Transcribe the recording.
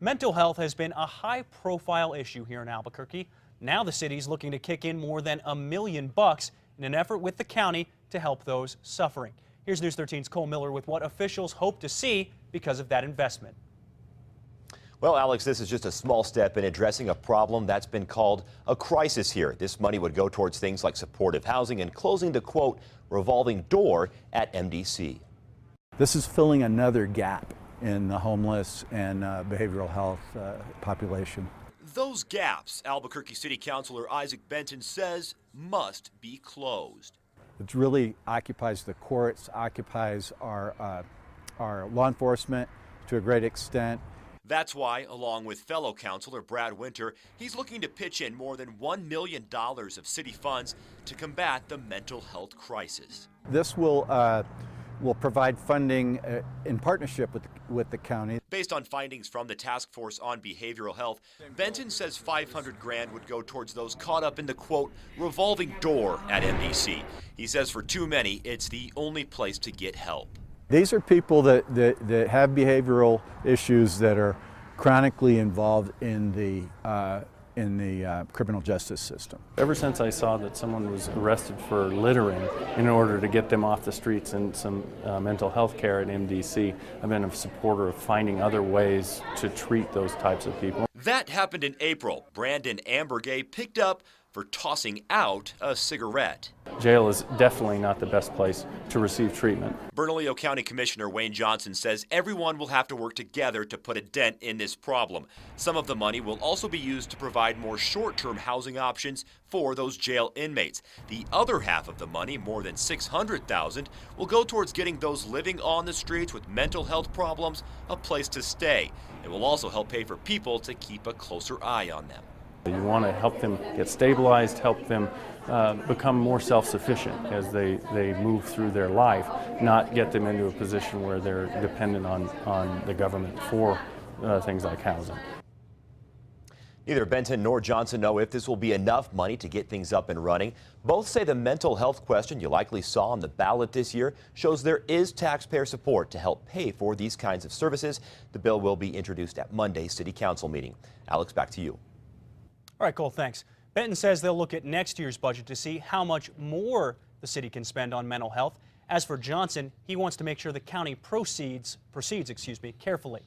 Mental health has been a high-profile issue here in Albuquerque. Now the city's looking to kick in more than $1 million in an effort with the county to help those suffering. Here's News 13's Cole Miller with what officials hope to see because of that investment. Well, Alex, this is just a small step in addressing a problem that's been called a crisis here. This money would go towards things like supportive housing and closing the, quote, revolving door at MDC. This is filling another gap in the homeless and behavioral health population. Those gaps, Albuquerque City Councilor Isaac Benton says, must be closed. It really occupies the courts, occupies our law enforcement to a great extent. That's why, along with fellow councilor Brad Winter, he's looking to pitch in more than $1 million of city funds to combat the mental health crisis. This will provide funding in partnership with the county. Based on findings from the Task Force on Behavioral Health, Benton says $500 grand would go towards those caught up in the, quote, revolving door at MDC. He says for too many, it's the only place to get help. These are people that have behavioral issues that are chronically involved in the criminal justice system. Ever since I saw that someone was arrested for littering in order to get them off the streets and some mental health care at MDC, I've been a supporter of finding other ways to treat those types of people. That happened in April. Brandon Ambergay picked up for tossing out a cigarette. Jail is definitely not the best place to receive treatment. Bernalillo County Commissioner Wayne Johnson says everyone will have to work together to put a dent in this problem. Some of the money will also be used to provide more short-term housing options for those jail inmates. The other half of the money, more than $600,000, will go towards getting those living on the streets with mental health problems a place to stay. It will also help pay for people to keep a closer eye on them. You want to help them get stabilized, help them become more self-sufficient as they move through their life, not get them into a position where they're dependent on the government for things like housing. Neither Benton nor Johnson know if this will be enough money to get things up and running. Both say the mental health question you likely saw on the ballot this year shows there is taxpayer support to help pay for these kinds of services. The bill will be introduced at Monday's City Council meeting. Alex, back to you. All right, Cole, thanks. Benton says they'll look at next year's budget to see how much more the city can spend on mental health. As for Johnson, he wants to make sure the county proceeds carefully.